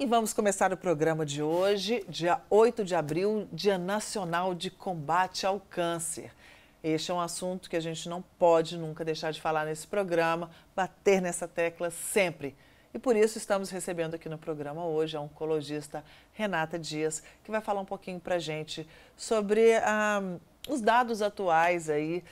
E vamos começar o programa de hoje, dia 8 de abril, Dia Nacional de Combate ao Câncer. Este é um assunto que a gente não pode nunca deixar de falar nesse programa, bater nessa tecla sempre. E por isso estamos recebendo aqui no programa hoje a oncologista Renata Dias, que vai falar um pouquinho para a gente sobre os dados atuais aí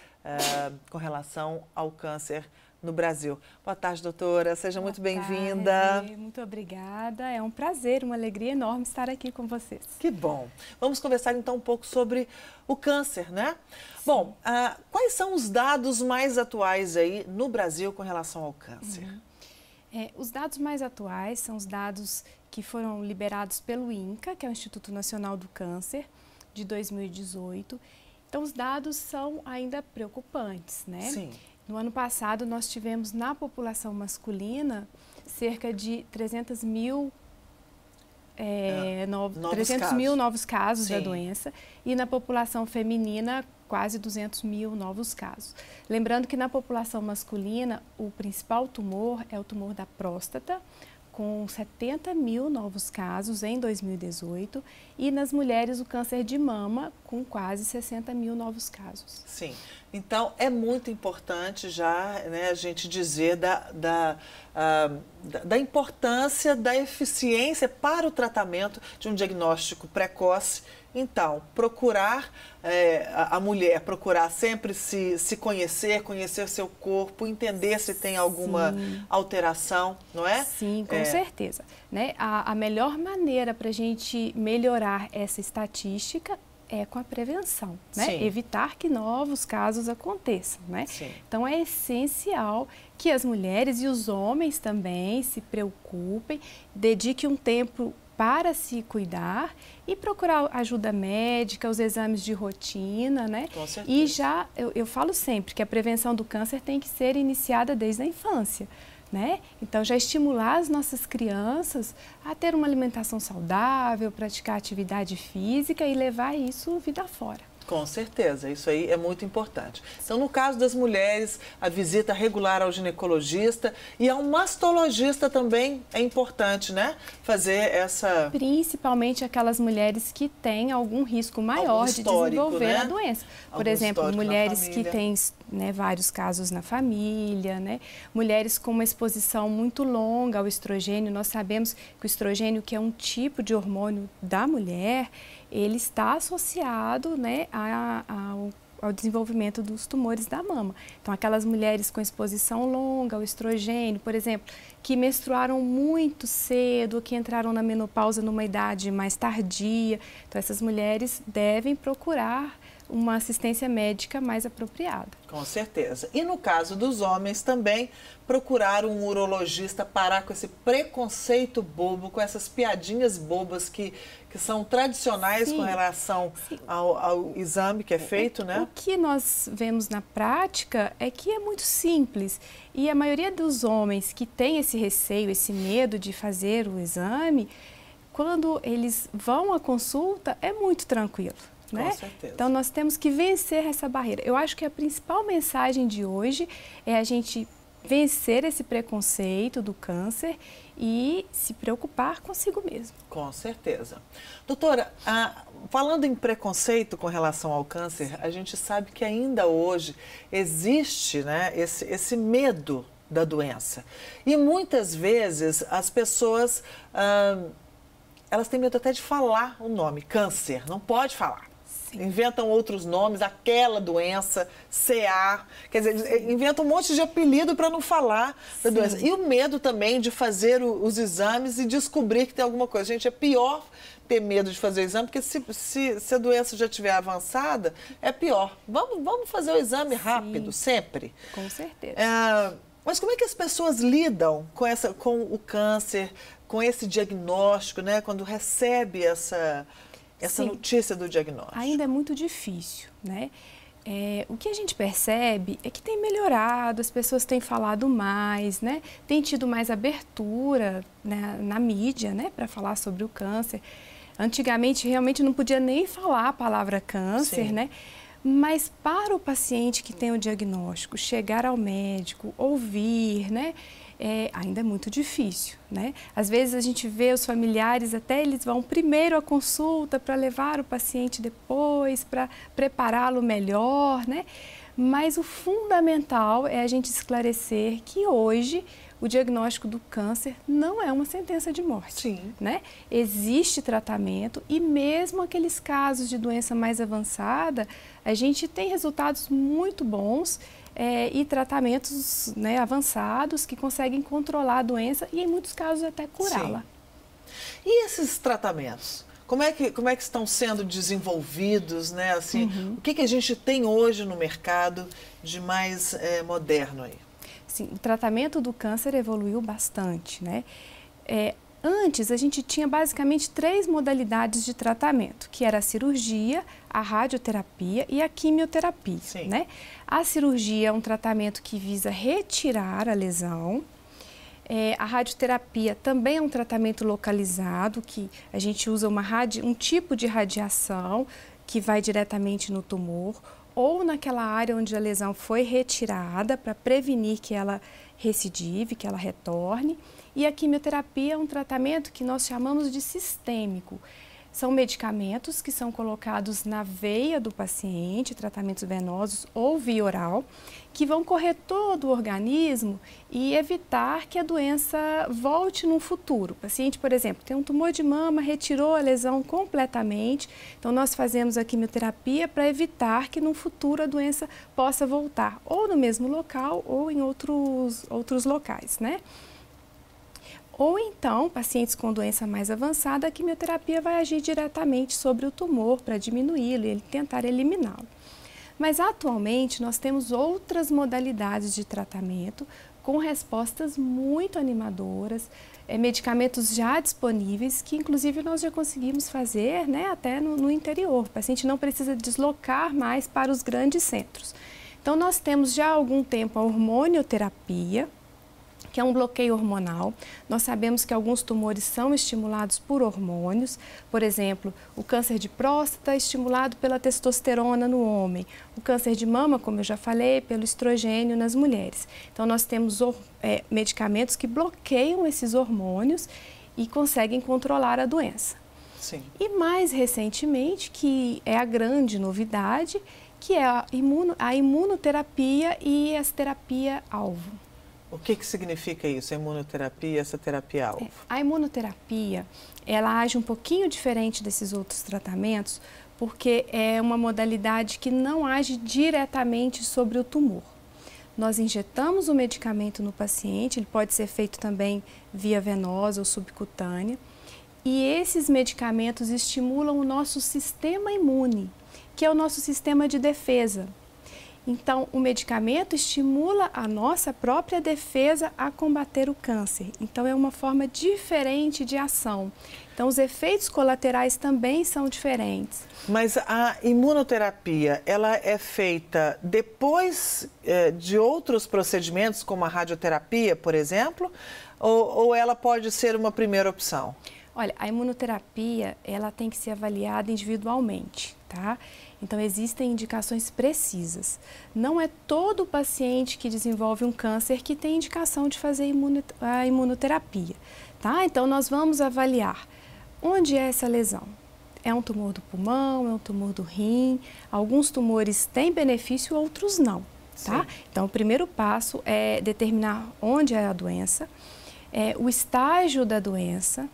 com relação ao câncer no Brasil. Boa tarde, doutora. Seja muito bem-vinda. Muito obrigada. É um prazer, uma alegria enorme estar aqui com vocês. Que bom. Vamos conversar então um pouco sobre o câncer, né? Sim. Bom, quais são os dados mais atuais aí no Brasil com relação ao câncer? Os dados mais atuais são os dados que foram liberados pelo INCA, que é o Instituto Nacional do Câncer, de 2018. Então, os dados são ainda preocupantes, né? Sim. No ano passado, nós tivemos na população masculina cerca de 300 mil novos casos da doença e na população feminina quase 200 mil novos casos. Lembrando que na população masculina o principal tumor é o tumor da próstata, com 70 mil novos casos em 2018 e nas mulheres o câncer de mama com quase 60 mil novos casos. Sim, então é muito importante já, né, a gente dizer da importância da eficiência para o tratamento de um diagnóstico precoce. Então, procurar a mulher, procurar sempre se conhecer, conhecer seu corpo, entender se tem alguma alteração, não é? Sim, com certeza. Né? A melhor maneira para a gente melhorar essa estatística é com a prevenção, né? Evitar que novos casos aconteçam, né? Então é essencial que as mulheres e os homens também se preocupem, dediquem um tempo para se cuidar e procurar ajuda médica, os exames de rotina, né? Com certeza. E já, eu falo sempre que a prevenção do câncer tem que ser iniciada desde a infância, né? Então, já estimular as nossas crianças a ter uma alimentação saudável, praticar atividade física e levar isso vida fora. Com certeza, isso aí é muito importante. Então, no caso das mulheres, a visita regular ao ginecologista e ao mastologista também é importante, né? Fazer essa... Principalmente aquelas mulheres que têm algum risco maior de desenvolver a doença. Por exemplo, mulheres que têm vários casos na família, né? Mulheres com uma exposição muito longa ao estrogênio. Nós sabemos que o estrogênio, que é um tipo de hormônio da mulher, ele está associado, né, ao desenvolvimento dos tumores da mama. Então, aquelas mulheres com exposição longa ao estrogênio, por exemplo, que menstruaram muito cedo, que entraram na menopausa numa idade mais tardia. Então, essas mulheres devem procurar uma assistência médica mais apropriada. Com certeza. E no caso dos homens também, procurar um urologista, parar com esse preconceito bobo, com essas piadinhas bobas que são tradicionais com relação ao exame que é feito, né? O que nós vemos na prática é que é muito simples. E a maioria dos homens que tem esse receio, esse medo de fazer o exame, quando eles vão à consulta, é muito tranquilo. Né? Com certeza. Então, nós temos que vencer essa barreira. Eu acho que a principal mensagem de hoje é a gente vencer esse preconceito do câncer e se preocupar consigo mesmo. Com certeza. Doutora, falando em preconceito com relação ao câncer, a gente sabe que ainda hoje existe, né, esse medo da doença. E muitas vezes as pessoas, elas têm medo até de falar o nome, câncer, não pode falar. Inventam outros nomes, aquela doença, CA, quer dizer, inventam um monte de apelido para não falar da doença. E o medo também de fazer os exames e descobrir que tem alguma coisa. Gente, é pior ter medo de fazer o exame, porque se a doença já estiver avançada, é pior. Vamos fazer o exame rápido, sempre. Com certeza. Mas como é que as pessoas lidam com o câncer, com esse diagnóstico, né? Quando recebe essa notícia do diagnóstico? Ainda é muito difícil, né? O que a gente percebe é que tem melhorado, as pessoas têm falado mais, né? Tem tido mais abertura, né, na mídia, né, para falar sobre o câncer. Antigamente, realmente não podia nem falar a palavra câncer, né? Mas para o paciente que tem o diagnóstico, chegar ao médico, ouvir, né, ainda é muito difícil, né? Às vezes a gente vê os familiares, até eles vão primeiro à consulta para levar o paciente depois, para prepará-lo melhor, né? Mas o fundamental é a gente esclarecer que hoje o diagnóstico do câncer não é uma sentença de morte. Sim. Né? Existe tratamento e mesmo aqueles casos de doença mais avançada, a gente tem resultados muito bons e tratamentos, né, avançados que conseguem controlar a doença e em muitos casos até curá-la. E esses tratamentos? Como é que estão sendo desenvolvidos, né? Assim, o que a gente tem hoje no mercado de mais moderno aí? Sim, o tratamento do câncer evoluiu bastante, né? Antes, a gente tinha basicamente 3 modalidades de tratamento, que era a cirurgia, a radioterapia e a quimioterapia, né? A cirurgia é um tratamento que visa retirar a lesão. A radioterapia também é um tratamento localizado, que a gente usa um tipo de radiação que vai diretamente no tumor ou naquela área onde a lesão foi retirada para prevenir que ela recidive, que ela retorne. E a quimioterapia é um tratamento que nós chamamos de sistêmico. São medicamentos que são colocados na veia do paciente, tratamentos venosos ou via oral, que vão correr todo o organismo e evitar que a doença volte no futuro. O paciente, por exemplo, tem um tumor de mama, retirou a lesão completamente, então nós fazemos a quimioterapia para evitar que no futuro a doença possa voltar, ou no mesmo local ou em outros locais, né? Ou então, pacientes com doença mais avançada, a quimioterapia vai agir diretamente sobre o tumor para diminuí-lo e tentar eliminá-lo. Mas atualmente nós temos outras modalidades de tratamento com respostas muito animadoras, medicamentos já disponíveis que inclusive nós já conseguimos fazer, né, até no interior. O paciente não precisa deslocar mais para os grandes centros. Então nós temos já há algum tempo a hormonioterapia, que é um bloqueio hormonal. Nós sabemos que alguns tumores são estimulados por hormônios, por exemplo, o câncer de próstata é estimulado pela testosterona no homem, o câncer de mama, como eu já falei, pelo estrogênio nas mulheres. Então nós temos medicamentos que bloqueiam esses hormônios e conseguem controlar a doença. Sim. E mais recentemente, que é a grande novidade, que é a imunoterapia e a terapia-alvo. O que significa isso, a imunoterapia, essa terapia-alvo? A imunoterapia, ela age um pouquinho diferente desses outros tratamentos, porque é uma modalidade que não age diretamente sobre o tumor. Nós injetamos o medicamento no paciente, ele pode ser feito também via venosa ou subcutânea, e esses medicamentos estimulam o nosso sistema imune, que é o nosso sistema de defesa. Então, o medicamento estimula a nossa própria defesa a combater o câncer. Então, é uma forma diferente de ação. Então, os efeitos colaterais também são diferentes. Mas a imunoterapia, ela é feita depois de outros procedimentos, como a radioterapia, por exemplo? Ou ela pode ser uma primeira opção? Olha, a imunoterapia, ela tem que ser avaliada individualmente, tá? Então, existem indicações precisas. Não é todo paciente que desenvolve um câncer que tem indicação de fazer a imunoterapia, tá? Então, nós vamos avaliar onde é essa lesão. É um tumor do pulmão, é um tumor do rim. Alguns tumores têm benefício, outros não, tá? Sim. Então, o primeiro passo é determinar onde é a doença, o estágio da doença,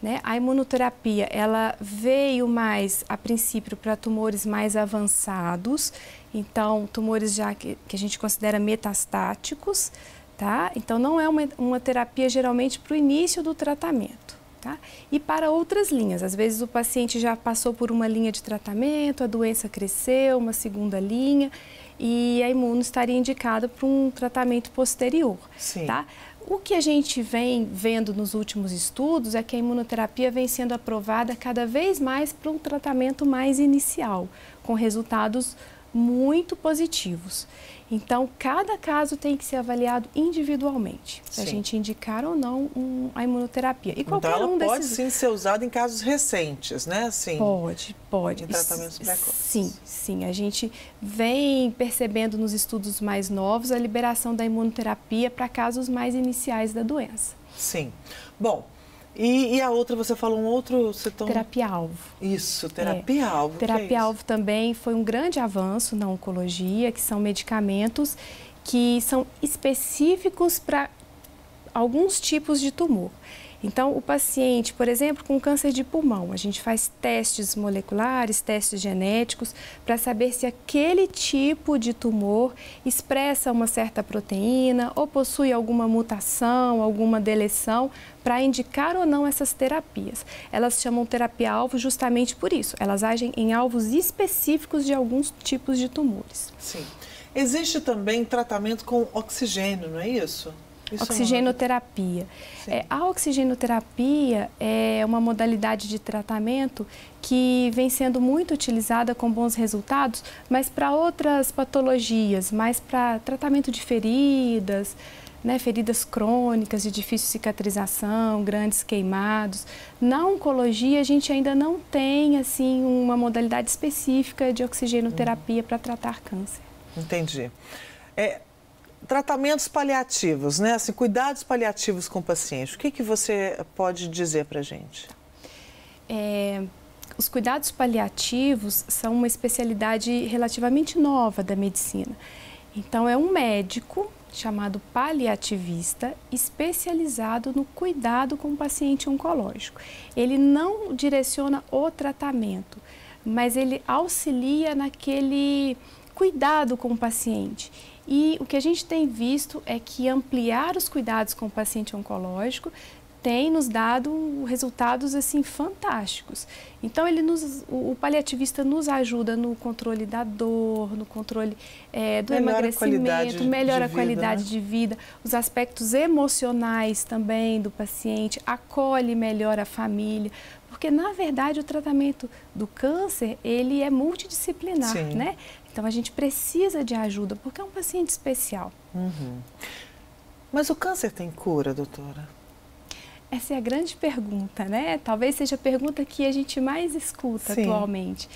né? A imunoterapia, ela veio mais, a princípio, para tumores mais avançados, então, tumores já que a gente considera metastáticos, tá? Então, não é uma terapia, geralmente, para o início do tratamento, tá? E para outras linhas, às vezes o paciente já passou por uma linha de tratamento, a doença cresceu, uma segunda linha, e a imuno estaria indicada para um tratamento posterior, Sim. Tá? O que a gente vem vendo nos últimos estudos é que a imunoterapia vem sendo aprovada cada vez mais para um tratamento mais inicial, com resultados muito positivos. Então, cada caso tem que ser avaliado individualmente, para a gente indicar ou não a imunoterapia. E então, ela pode sim ser usada em casos recentes, né? Sim. Pode. Em tratamentos precoces. Sim. A gente vem percebendo nos estudos mais novos a liberação da imunoterapia para casos mais iniciais da doença. Sim. Bom, e a outra, você falou um outro... Terapia-alvo. Isso, terapia-alvo. Terapia-alvo também foi um grande avanço na oncologia, que são medicamentos que são específicos para alguns tipos de tumor. Então, o paciente, por exemplo, com câncer de pulmão, a gente faz testes moleculares, testes genéticos, para saber se aquele tipo de tumor expressa uma certa proteína ou possui alguma mutação, alguma deleção, para indicar ou não essas terapias. Elas chamam terapia-alvo justamente por isso. Elas agem em alvos específicos de alguns tipos de tumores. Sim. Existe também tratamento com oxigênio, não é isso? Oxigenoterapia. A oxigenoterapia é uma modalidade de tratamento que vem sendo muito utilizada com bons resultados, mas para outras patologias, mais para tratamento de feridas, né, feridas crônicas de difícil cicatrização, grandes queimados. Na oncologia, a gente ainda não tem assim, uma modalidade específica de oxigenoterapia para tratar câncer. Entendi. Tratamentos paliativos, né? Assim, cuidados paliativos com o paciente. O que você pode dizer para a gente? Os cuidados paliativos são uma especialidade relativamente nova da medicina. Então, é um médico chamado paliativista, especializado no cuidado com o paciente oncológico. Ele não direciona o tratamento, mas ele auxilia naquele cuidado com o paciente. E o que a gente tem visto é que ampliar os cuidados com o paciente oncológico tem nos dado resultados assim fantásticos. Então o paliativista nos ajuda no controle da dor, no controle do emagrecimento, melhora a qualidade de vida, os aspectos emocionais também do paciente, acolhe e melhora a família. Porque, na verdade, o tratamento do câncer, ele é multidisciplinar, né? Então, a gente precisa de ajuda, porque é um paciente especial. Mas o câncer tem cura, doutora? Essa é a grande pergunta, né? Talvez seja a pergunta que a gente mais escuta atualmente.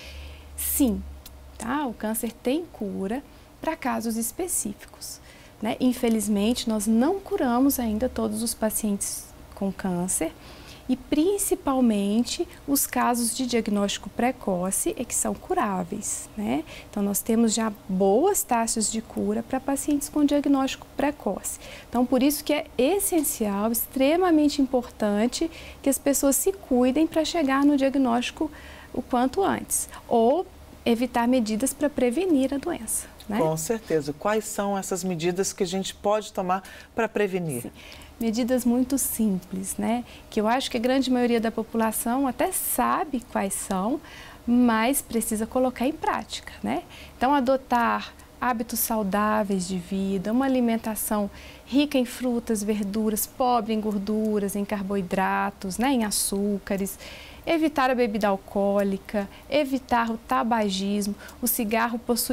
Sim, tá? O câncer tem cura para casos específicos, né? Infelizmente, nós não curamos ainda todos os pacientes com câncer, e principalmente os casos de diagnóstico precoce que são curáveis, né? Então, nós temos já boas taxas de cura para pacientes com diagnóstico precoce. Então, por isso que é essencial, extremamente importante que as pessoas se cuidem para chegar no diagnóstico o quanto antes, ou evitar medidas para prevenir a doença, né? Com certeza. Quais são essas medidas que a gente pode tomar para prevenir? Sim. Medidas muito simples, né? Que eu acho que a grande maioria da população até sabe quais são, mas precisa colocar em prática, né? Então, adotar hábitos saudáveis de vida, uma alimentação rica em frutas, verduras, pobre em gorduras, em carboidratos, né? Em açúcares, evitar a bebida alcoólica, evitar o tabagismo.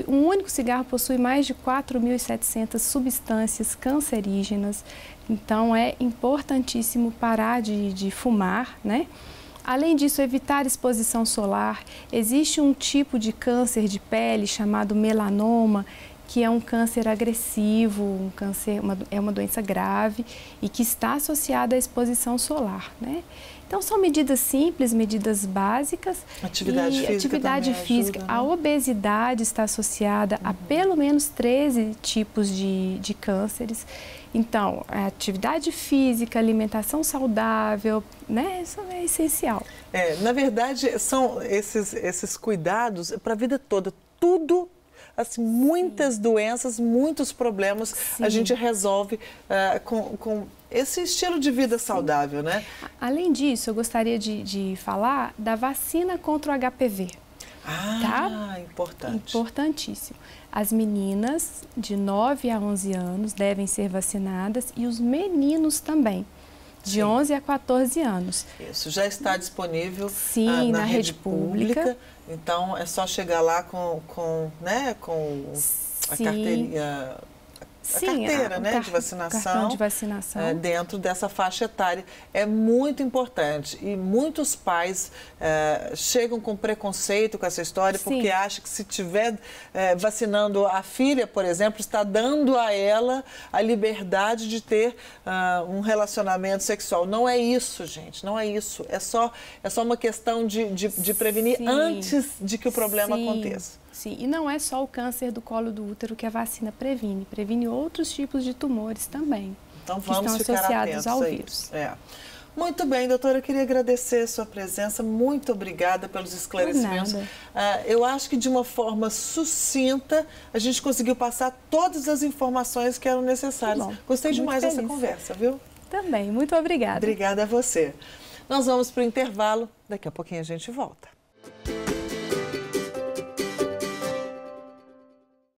Um único cigarro possui mais de 4.700 substâncias cancerígenas. Então, é importantíssimo parar de fumar, né? Além disso, evitar exposição solar. Existe um tipo de câncer de pele chamado melanoma, que é um câncer agressivo, é uma doença grave e que está associada à exposição solar, né? Então, são medidas simples, medidas básicas. Atividade física. Ajuda, né? A obesidade está associada a pelo menos 13 tipos de cânceres. Então, a atividade física, alimentação saudável, né? Isso é essencial. Na verdade, são esses cuidados para a vida toda. Tudo, assim, muitas doenças, muitos problemas a gente resolve com esse estilo de vida saudável, né? Além disso, eu gostaria de falar da vacina contra o HPV. Tá? Importante. Importantíssimo. As meninas de 9 a 11 anos devem ser vacinadas e os meninos também, de 11 a 14 anos. Isso, já está disponível na rede pública. Então, é só chegar lá com a carteirinha... Sim, carteira, né, de vacinação, cartão de vacinação dentro dessa faixa etária. É muito importante e muitos pais chegam com preconceito com essa história, sim, porque acham que se estiver vacinando a filha, por exemplo, está dando a ela a liberdade de ter um relacionamento sexual. Não é isso, gente, não é isso. É só uma questão de prevenir, sim, antes de que o problema, sim, aconteça. Sim, e não é só o câncer do colo do útero que a vacina previne, previne outros tipos de tumores também, então, vamos que estão associados ao vírus. Muito bem, doutora, eu queria agradecer a sua presença, muito obrigada pelos esclarecimentos. Eu acho que de uma forma sucinta a gente conseguiu passar todas as informações que eram necessárias. Gostei demais dessa conversa, viu? Também, muito obrigada. Obrigada a você. Nós vamos para o intervalo, daqui a pouquinho a gente volta.